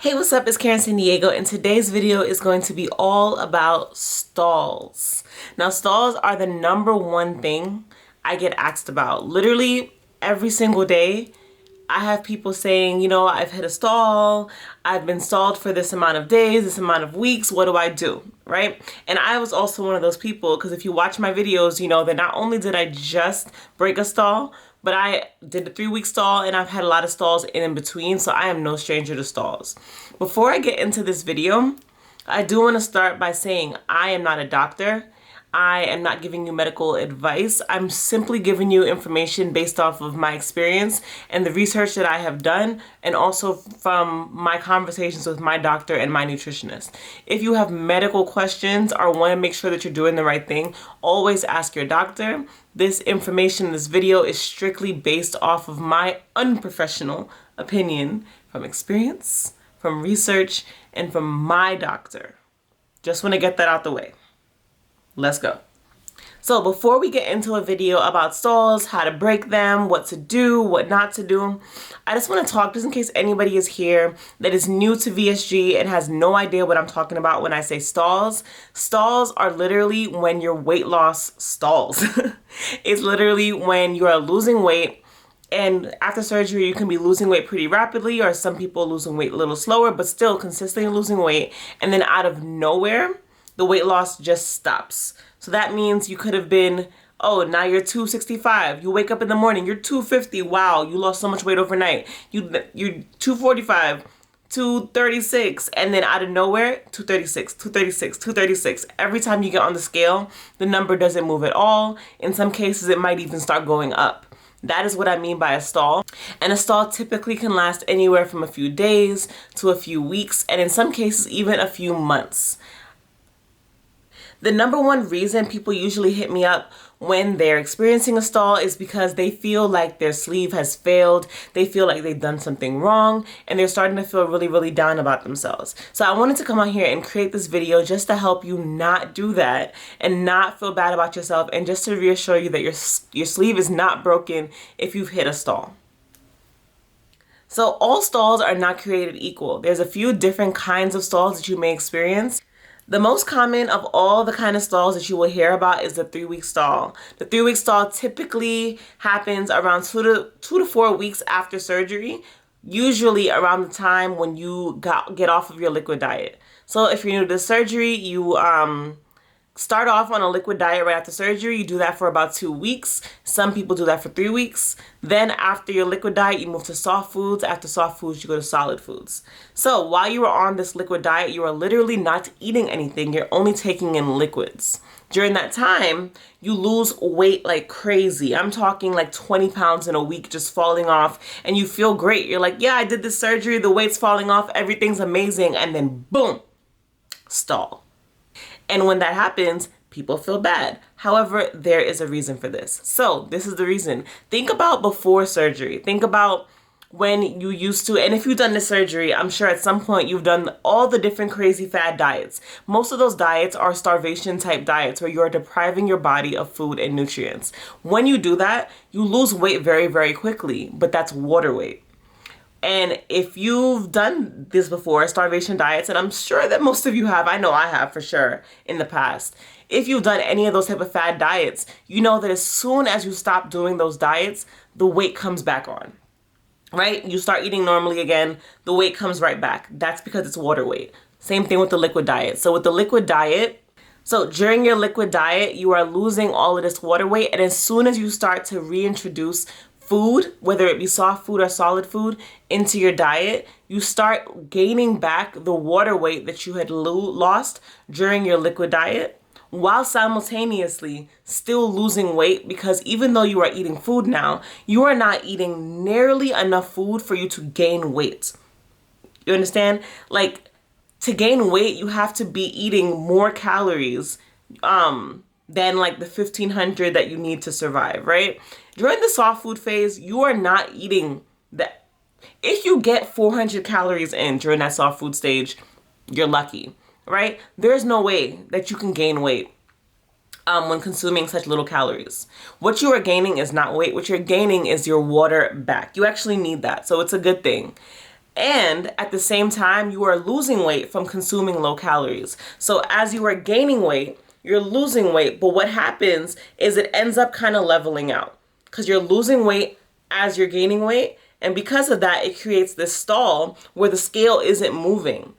Hey, what's up? It's Karen San Diego, and today's video is going to be all about stalls. Now, stalls are the number one thing I get asked about. Literally every single day, I have people saying, I've hit a stall, I've been stalled for this amount of days, this amount of weeks, what do I do, right? And I was also one of those people, because if you watch my videos, you know that not only did I just break a stall, but I did a 3-week stall, and I've had a lot of stalls in between, so I am no stranger to stalls. Before I get into this video, I do want to start by saying I am not a doctor. I am not giving you medical advice. I'm simply giving you information based off of my experience and the research that I have done, and also from my conversations with my doctor and my nutritionist. If you have medical questions or want to make sure that you're doing the right thing, always ask your doctor. This information in this video is strictly based off of my unprofessional opinion from experience, from research, and from my doctor. Just want to get that out the way. Let's go. So before we get into a video about stalls, how to break them, what to do, what not to do, I just want to talk just in case anybody is here that is new to VSG and has no idea what I'm talking about when I say stalls. Stalls are literally when your weight loss stalls. It's literally when you are losing weight, and after surgery, you can be losing weight pretty rapidly, or some people losing weight a little slower, but still consistently losing weight. And then out of nowhere, the weight loss just stops. So that means you could have been, oh, now you're 265. You wake up in the morning, you're 250. Wow, you lost so much weight overnight. You're 245, 236, and then out of nowhere, 236, 236, 236. Every time you get on the scale, the number doesn't move at all. In some cases, it might even start going up. That is what I mean by a stall. And a stall typically can last anywhere from a few days to a few weeks, and in some cases, even a few months. The number one reason people usually hit me up when they're experiencing a stall is because they feel like their sleeve has failed, they feel like they've done something wrong, and they're starting to feel really, really down about themselves. So I wanted to come on here and create this video just to help you not do that and not feel bad about yourself, and just to reassure you that your sleeve is not broken if you've hit a stall. So all stalls are not created equal. There's a few different kinds of stalls that you may experience. The most common of all the kind of stalls that you will hear about is the 3-week stall. The 3-week stall typically happens around 2 to 4 weeks after surgery, usually around the time when you get off of your liquid diet. So if you're new to surgery, you start off on a liquid diet right after surgery. You do that for about 2 weeks. Some people do that for 3 weeks. Then after your liquid diet, you move to soft foods. After soft foods, you go to solid foods. So while you are on this liquid diet, you are literally not eating anything. You're only taking in liquids. During that time, you lose weight like crazy. I'm talking like 20 pounds in a week just falling off, and you feel great. You're like, yeah, I did this surgery. The weight's falling off. Everything's amazing. And then boom, stall. And when that happens, people feel bad. However, there is a reason for this. So this is the reason. Think about before surgery. Think about when you used to, and if you've done the surgery, I'm sure at some point you've done all the different crazy fad diets. Most of those diets are starvation type diets where you're depriving your body of food and nutrients. When you do that, you lose weight very, very quickly, but that's water weight. And if you've done this before, starvation diets, and I'm sure that most of you have, I know I have for sure in the past. If you've done any of those type of fad diets, you know that as soon as you stop doing those diets, the weight comes back on, right? You start eating normally again, the weight comes right back. That's because it's water weight. Same thing with the liquid diet. So with the liquid diet, during your liquid diet, you are losing all of this water weight. And as soon as you start to reintroduce food, whether it be soft food or solid food, into your diet, you start gaining back the water weight that you had lost during your liquid diet, while simultaneously still losing weight, because even though you are eating food now, you are not eating nearly enough food for you to gain weight. You understand? Like, to gain weight, you have to be eating more calories than like the 1,500 that you need to survive, right? During the soft food phase, you are not eating that. If you get 400 calories in during that soft food stage, you're lucky, right? There's no way that you can gain weight when consuming such little calories. What you are gaining is not weight. What you're gaining is your water back. You actually need that, so it's a good thing. And at the same time, you are losing weight from consuming low calories. So as you are gaining weight, you're losing weight, but what happens is it ends up kind of leveling out because you're losing weight as you're gaining weight. And because of that, it creates this stall where the scale isn't moving.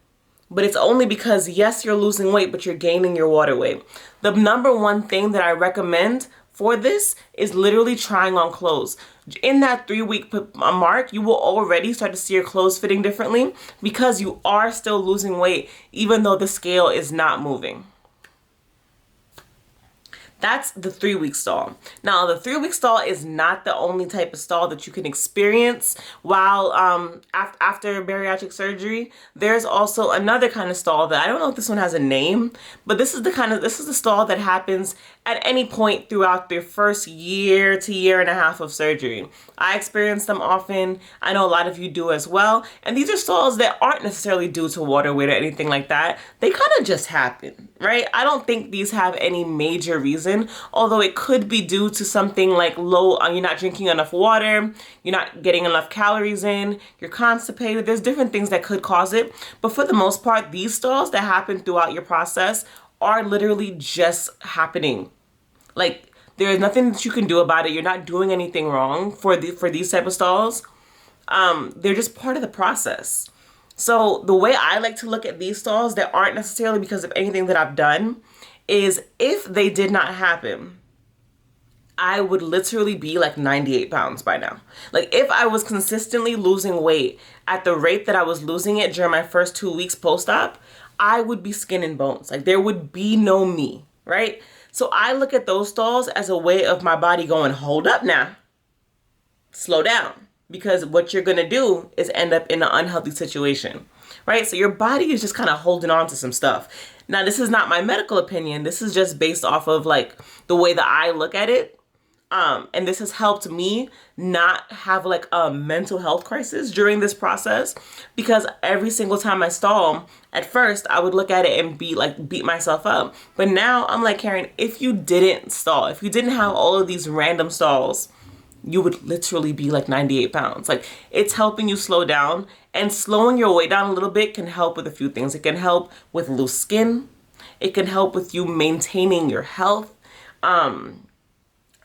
But it's only because, yes, you're losing weight, but you're gaining your water weight. The number one thing that I recommend for this is literally trying on clothes. In that 3-week mark, you will already start to see your clothes fitting differently because you are still losing weight, even though the scale is not moving. That's the 3-week stall. Now, the 3-week stall is not the only type of stall that you can experience while after bariatric surgery. There's also another kind of stall that I don't know if this one has a name, but this is the stall that happens at any point throughout their first year to year and a half of surgery. I experience them often. I know a lot of you do as well. And these are stalls that aren't necessarily due to water weight or anything like that. They kind of just happen, right? I don't think these have any major reason, although it could be due to something like you're not drinking enough water, you're not getting enough calories in, you're constipated. There's different things that could cause it. But for the most part, these stalls that happen throughout your process are literally just happening. Like, there is nothing that you can do about it. You're not doing anything wrong for these type of stalls. They're just part of the process. So the way I like to look at these stalls that aren't necessarily because of anything that I've done is if they did not happen, I would literally be like 98 pounds by now. Like, if I was consistently losing weight at the rate that I was losing it during my first 2 weeks post-op, I would be skin and bones. Like, there would be no me, right? So I look at those stalls as a way of my body going, hold up now, slow down. Because what you're going to do is end up in an unhealthy situation, right? So your body is just kind of holding on to some stuff. Now, this is not my medical opinion. This is just based off of like the way that I look at it. And this has helped me not have like a mental health crisis during this process, because every single time I stall, at first I would look at it and beat myself up. But now I'm like, Karen, if you didn't stall, if you didn't have all of these random stalls, you would literally be like 98 pounds. Like, it's helping you slow down, and slowing your weight down a little bit can help with a few things. It can help with loose skin. It can help with you maintaining your health.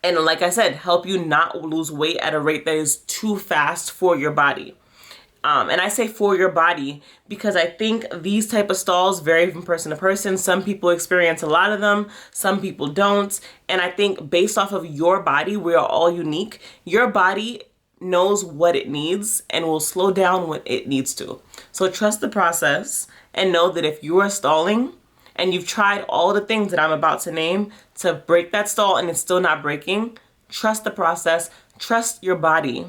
And like I said, help you not lose weight at a rate that is too fast for your body. And I say for your body because I think these type of stalls vary from person to person. Some people experience a lot of them, some people don't. And I think based off of your body, we are all unique. Your body knows what it needs and will slow down when it needs to. So trust the process and know that if you are stalling and you've tried all the things that I'm about to name to break that stall and it's still not breaking, trust the process, trust your body,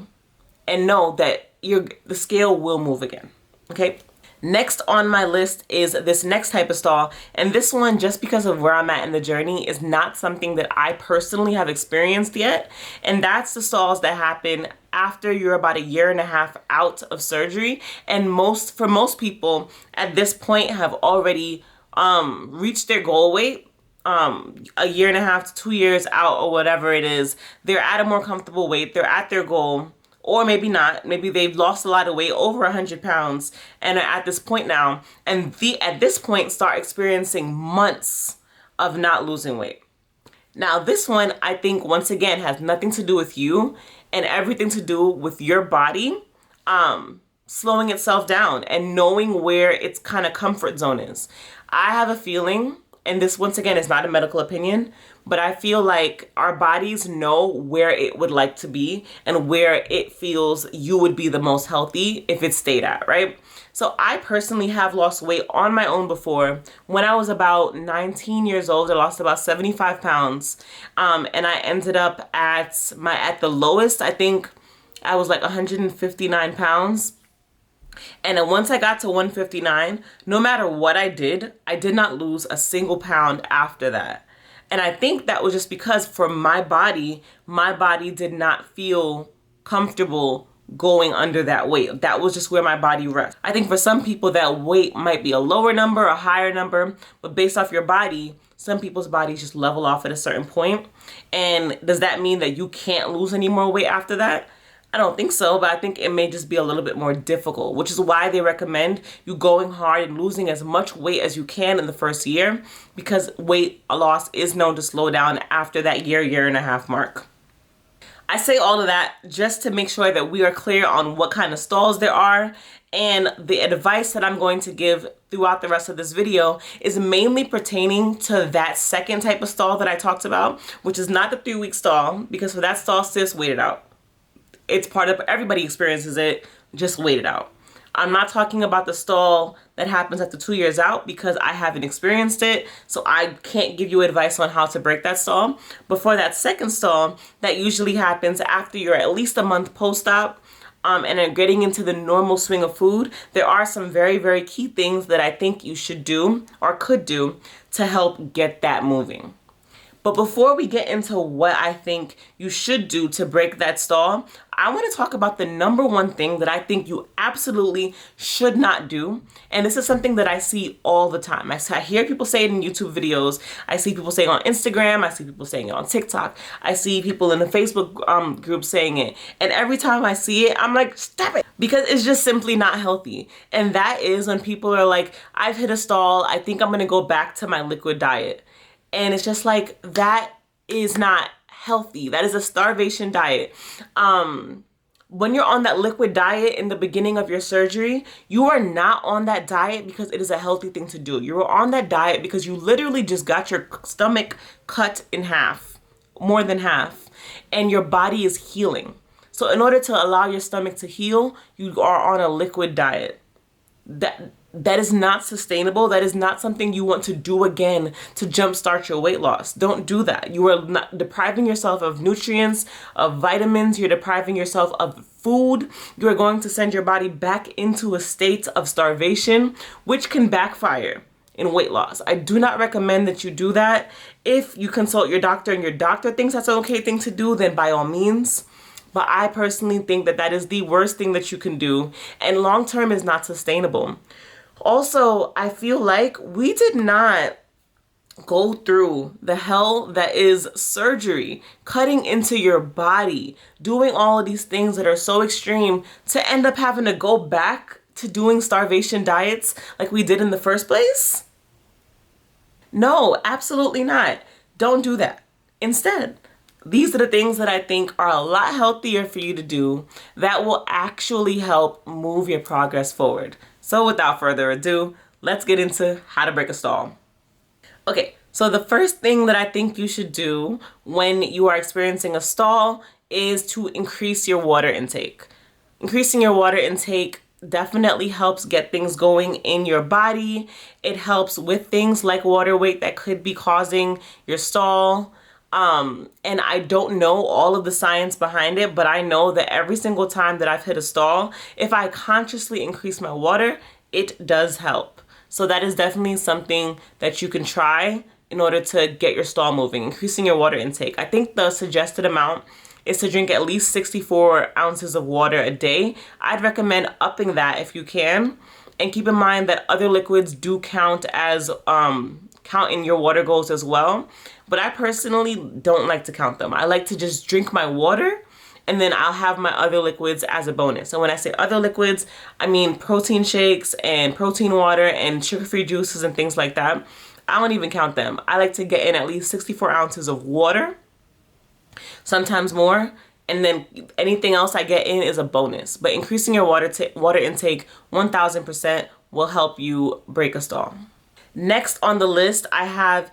and know that the scale will move again, okay? Next on my list is this next type of stall, and this one, just because of where I'm at in the journey, is not something that I personally have experienced yet, and that's the stalls that happen after you're about a year and a half out of surgery, and for most people at this point have already reached their goal weight. A year and a half to 2 years out or whatever it is, they're at a more comfortable weight, they're at their goal. Or maybe not. Maybe they've lost a lot of weight, over 100 pounds, and are at this point now. And at this point, start experiencing months of not losing weight. Now, this one, I think, once again, has nothing to do with you and everything to do with your body slowing itself down and knowing where its kind of comfort zone is. I have a feeling, and this, once again, is not a medical opinion, but I feel like our bodies know where it would like to be and where it feels you would be the most healthy if it stayed at, right? So I personally have lost weight on my own before. When I was about 19 years old, I lost about 75 pounds. And I ended up at the lowest, I think I was like 159 pounds. And then once I got to 159, no matter what I did not lose a single pound after that. And I think that was just because for my body did not feel comfortable going under that weight. That was just where my body rests. I think for some people that weight might be a lower number, a higher number, but based off your body, some people's bodies just level off at a certain point. And does that mean that you can't lose any more weight after that? I don't think so, but I think it may just be a little bit more difficult, which is why they recommend you going hard and losing as much weight as you can in the first year, because weight loss is known to slow down after that year and a half mark. I say all of that just to make sure that we are clear on what kind of stalls there are, and the advice that I'm going to give throughout the rest of this video is mainly pertaining to that second type of stall that I talked about, which is not the 3-week stall, because for that stall, sis, wait it out. It's part of, everybody experiences it, just wait it out. I'm not talking about the stall that happens after 2 years out, because I haven't experienced it, so I can't give you advice on how to break that stall. But for that second stall, that usually happens after you're at least a month post-op, and are getting into the normal swing of food, there are some very, very key things that I think you should do or could do to help get that moving. But before we get into what I think you should do to break that stall, I want to talk about the number one thing that I think you absolutely should not do. And this is something that I see all the time. I hear people say it in YouTube videos. I see people saying it on Instagram. I see people saying it on TikTok. I see people in the Facebook group saying it. And every time I see it, I'm like, stop it. Because it's just simply not healthy. And that is when people are like, I've hit a stall. I think I'm going to go back to my liquid diet. And it's just like, that is not healthy. That is a starvation diet. When you're on that liquid diet in the beginning of your surgery, you are not on that diet because it is a healthy thing to do. You are on that diet because you literally just got your stomach cut in half, more than half, and your body is healing. So in order to allow your stomach to heal, you are on a liquid diet. That is not sustainable. That is not something you want to do again to jumpstart your weight loss. Don't do that. You are not depriving yourself of nutrients, of vitamins. You're depriving yourself of food. You are going to send your body back into a state of starvation, which can backfire in weight loss. I do not recommend that you do that. If you consult your doctor and your doctor thinks that's an okay thing to do, then by all means. But I personally think that that is the worst thing that you can do, and long term is not sustainable. Also, I feel like we did not go through the hell that is surgery, cutting into your body, doing all of these things that are so extreme to end up having to go back to doing starvation diets like we did in the first place. No, absolutely not. Don't do that. Instead, these are the things that I think are a lot healthier for you to do that will actually help move your progress forward. So without further ado, let's get into how to break a stall. Okay, so the first thing that I think you should do when you are experiencing a stall is to increase your water intake. Increasing your water intake definitely helps get things going in your body. It helps with things like water weight that could be causing your stall. And I don't know all of the science behind it, but I know that every single time that I've hit a stall, if I consciously increase my water, it does help. So that is definitely something that you can try in order to get your stall moving, increasing your water intake. I think the suggested amount is to drink at least 64 ounces of water a day. I'd recommend upping that if you can. And keep in mind that other liquids do count as, count in your water goals as well. But I personally don't like to count them. I like to just drink my water, and then I'll have my other liquids as a bonus. So when I say other liquids, I mean protein shakes and protein water and sugar-free juices and things like that. I don't even count them. I like to get in at least 64 ounces of water, sometimes more, and then anything else I get in is a bonus. But increasing your water intake 1000% will help you break a stall. Next on the list, I have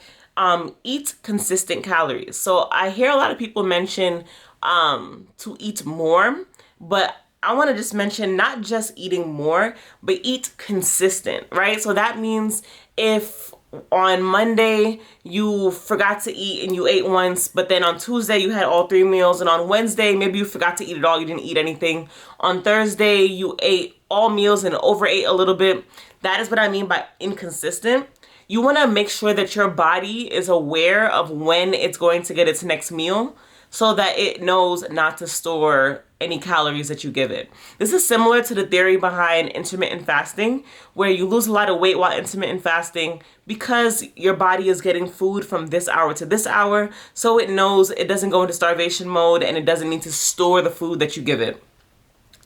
eat consistent calories. So I hear a lot of people mention to eat more, but I want to just mention not just eating more, but eat consistent, right? So that means if on Monday you forgot to eat and you ate once, but then on Tuesday you had all 3 meals, and on Wednesday maybe you forgot to eat it all, you didn't eat anything. On Thursday you ate all meals and overate a little bit. That is what I mean by inconsistent. You want to make sure that your body is aware of when it's going to get its next meal so that it knows not to store any calories that you give it. This is similar to the theory behind intermittent fasting, where you lose a lot of weight while intermittent fasting because your body is getting food from this hour to this hour, so it knows it doesn't go into starvation mode and it doesn't need to store the food that you give it.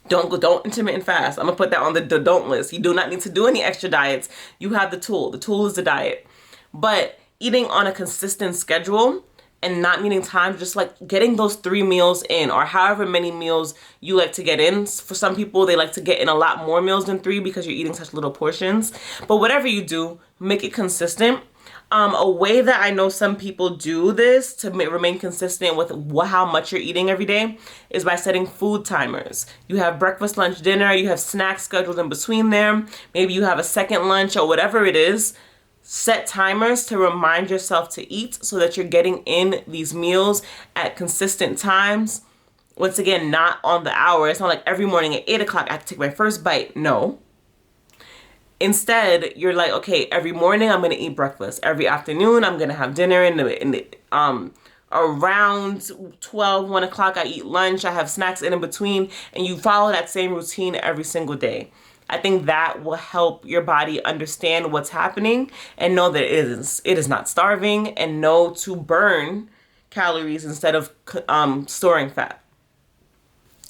Don't intermittent fast. I'm gonna put that on the don't list. You do not need to do any extra diets. You have the tool. The tool is the diet. But eating on a consistent schedule and not meeting time, just like getting those 3 meals in, or however many meals you like to get in. For some people, they like to get in a lot more meals than 3 because you're eating such little portions. But whatever you do, make it consistent. A way that I know some people do this to remain consistent with how much you're eating every day is by setting food timers. You have breakfast, lunch, dinner, you have snacks scheduled in between there. Maybe you have a second lunch or whatever it is. Set timers to remind yourself to eat so that you're getting in these meals at consistent times. Once again, not on the hour. It's not like every morning at 8 o'clock I have to take my first bite. No. Instead, you're like, okay, every morning I'm gonna eat breakfast. Every afternoon I'm gonna have dinner. Around 12, 1 o'clock I eat lunch. I have snacks in between, and you follow that same routine every single day. I think that will help your body understand what's happening and know that it is not starving, and know to burn calories instead of storing fat.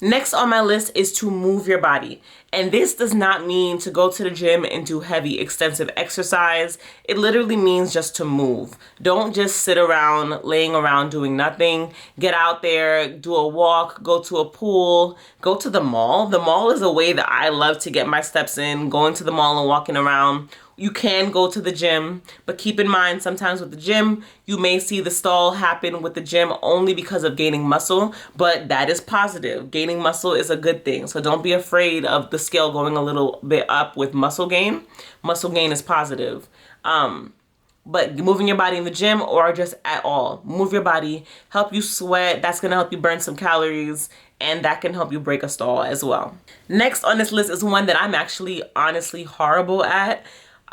Next on my list is to move your body. And this does not mean to go to the gym and do heavy, extensive exercise. It literally means just to move. Don't just sit around, laying around doing nothing. Get out there, do a walk, go to a pool, go to the mall. The mall is a way that I love to get my steps in, going to the mall and walking around. You can go to the gym, but keep in mind, sometimes with the gym, you may see the stall happen with the gym only because of gaining muscle, but that is positive. Gaining muscle is a good thing. So don't be afraid of the scale going a little bit up with muscle gain. Muscle gain is positive. But moving your body in the gym, or just at all, move your body, help you sweat. That's going to help you burn some calories, and that can help you break a stall as well. Next on this list is one that I'm actually honestly horrible at.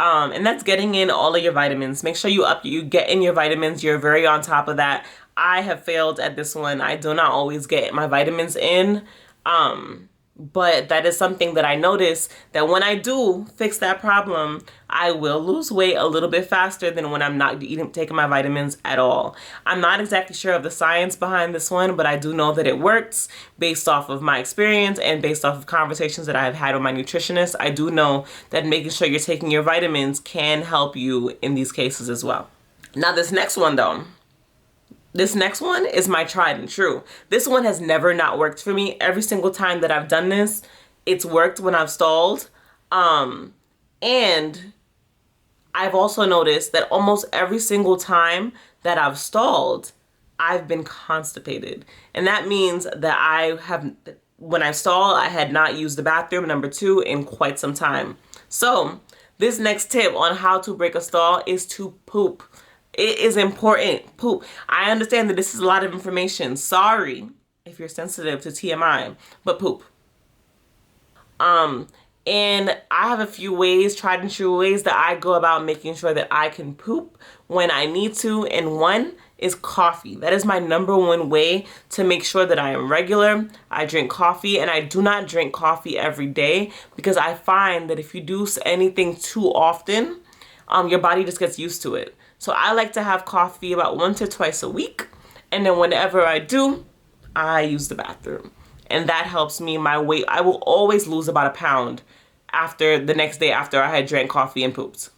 And that's getting in all of your vitamins. Make sure you get in your vitamins. You're very on top of that. I have failed at this one. I do not always get my vitamins in. But that is something that I notice that when I do fix that problem, I will lose weight a little bit faster than when I'm not taking my vitamins at all. I'm not exactly sure of the science behind this one, but I do know that it works based off of my experience and based off of conversations that I've had with my nutritionist. I do know that making sure you're taking your vitamins can help you in these cases as well. Now this next one though. This next one is my tried and true. This one has never not worked for me. Every single time that I've done this, it's worked when I've stalled. And I've also noticed that almost every single time that I've stalled, I've been constipated. And that means that when I stall, I had not used the bathroom, number 2, in quite some time. So this next tip on how to break a stall is to poop. It is important. Poop. I understand that this is a lot of information. Sorry if you're sensitive to TMI, but poop. And I have a few ways, tried and true ways, that I go about making sure that I can poop when I need to. And one is coffee. That is my number 1 way to make sure that I am regular. I drink coffee, and I do not drink coffee every day because I find that if you do anything too often, your body just gets used to it. So I like to have coffee about 1 to 2 a week. And then whenever I do, I use the bathroom. And that helps me. My weight, I will always lose about 1 pound after the next day after I had drank coffee and pooped.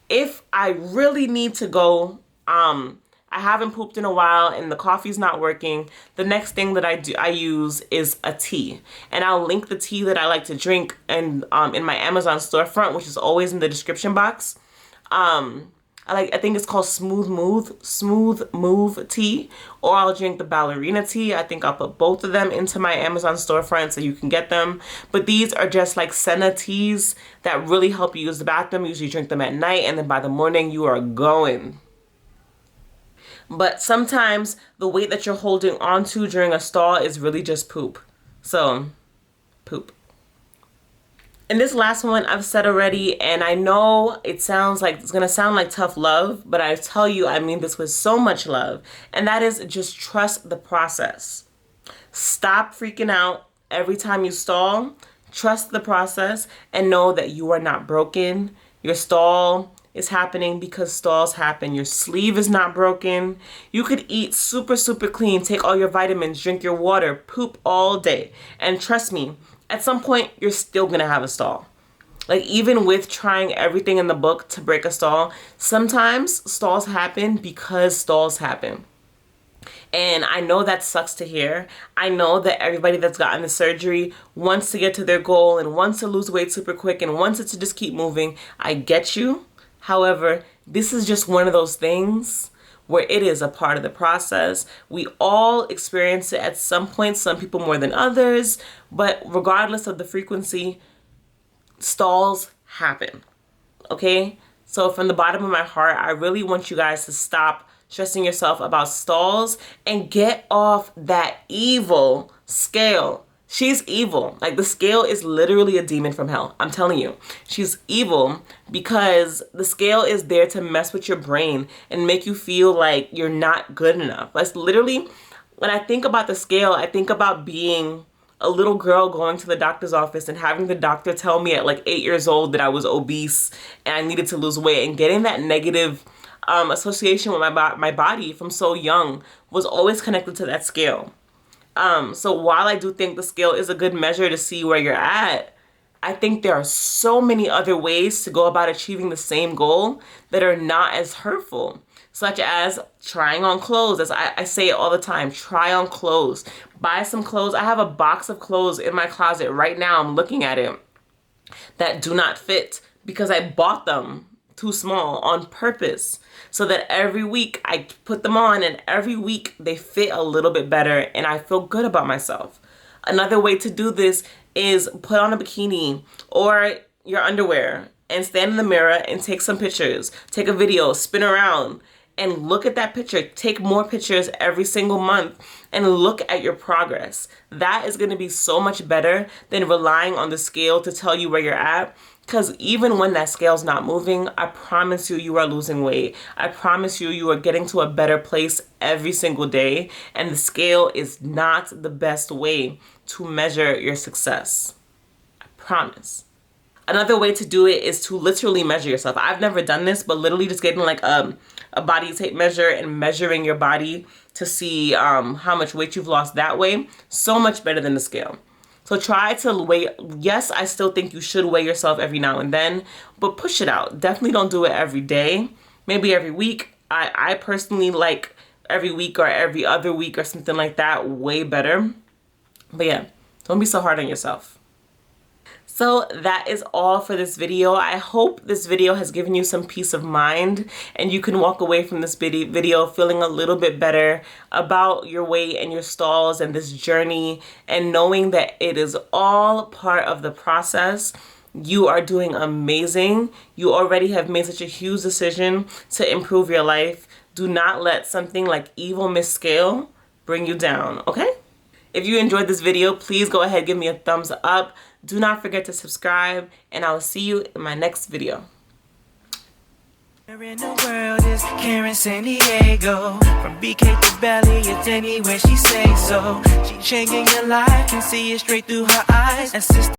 If I really need to go, I haven't pooped in a while and the coffee's not working, the next thing that I use is a tea. And I'll link the tea that I like to drink in my Amazon storefront, which is always in the description box. I think it's called Smooth Move tea, or I'll drink the ballerina tea. I think I'll put both of them into my Amazon storefront so you can get them. But these are just like senna teas that really help you use the bathroom. Usually drink them at night, and then by the morning you are going. But sometimes the weight that you're holding onto during a stall is really just poop. So, poop. And this last one I've said already, and I know it's gonna sound like tough love, but I tell you, I mean this with so much love. And that is just trust the process. Stop freaking out every time you stall. Trust the process and know that you are not broken. Your stall is happening because stalls happen. Your sleeve is not broken. You could eat super, super clean, take all your vitamins, drink your water, poop all day. And trust me, at some point, you're still gonna have a stall. Like, even with trying everything in the book to break a stall, sometimes stalls happen because stalls happen. And I know that sucks to hear. I know that everybody that's gotten the surgery wants to get to their goal and wants to lose weight super quick and wants it to just keep moving. I get you. However, this is just one of those things where it is a part of the process. We all experience it at some point, some people more than others, but regardless of the frequency, stalls happen, okay? So from the bottom of my heart, I really want you guys to stop stressing yourself about stalls and get off that evil scale. She's evil. Like, the scale is literally a demon from hell. I'm telling you. She's evil because the scale is there to mess with your brain and make you feel like you're not good enough. That's literally, when I think about the scale, I think about being a little girl going to the doctor's office and having the doctor tell me at like 8 years old that I was obese and I needed to lose weight, and getting that negative association with my body from so young was always connected to that scale. So while I do think the scale is a good measure to see where you're at, I think there are so many other ways to go about achieving the same goal that are not as hurtful, such as trying on clothes. As I say it all the time, try on clothes. Buy some clothes. I have a box of clothes in my closet right now, I'm looking at it, that do not fit because I bought them too small on purpose, so that every week I put them on and every week they fit a little bit better and I feel good about myself. Another way to do this is put on a bikini or your underwear and stand in the mirror and take some pictures. Take a video, spin around, and look at that picture. Take more pictures every single month and look at your progress. That is going to be so much better than relying on the scale to tell you where you're at. Because even when that scale's not moving, I promise you, you are losing weight. I promise you, you are getting to a better place every single day. And the scale is not the best way to measure your success. I promise. Another way to do it is to literally measure yourself. I've never done this, but literally just getting like a body tape measure and measuring your body to see how much weight you've lost that way. So much better than the scale. So try to weigh. Yes, I still think you should weigh yourself every now and then, but push it out. Definitely don't do it every day. Maybe every week. I personally like every week or every other week or something like that way better. But yeah, don't be so hard on yourself. So that is all for this video. I hope this video has given you some peace of mind and you can walk away from this video feeling a little bit better about your weight and your stalls and this journey, and knowing that it is all part of the process. You are doing amazing. You already have made such a huge decision to improve your life. Do not let something like evil Miss Scale bring you down, okay? If you enjoyed this video, please go ahead, give me a thumbs up. Do not forget to subscribe, and I will see you in my next video. Where in the world is Karen San Diego? From BK to Belly, it's anywhere she say so. She changing your life, can see it straight through her eyes. And sister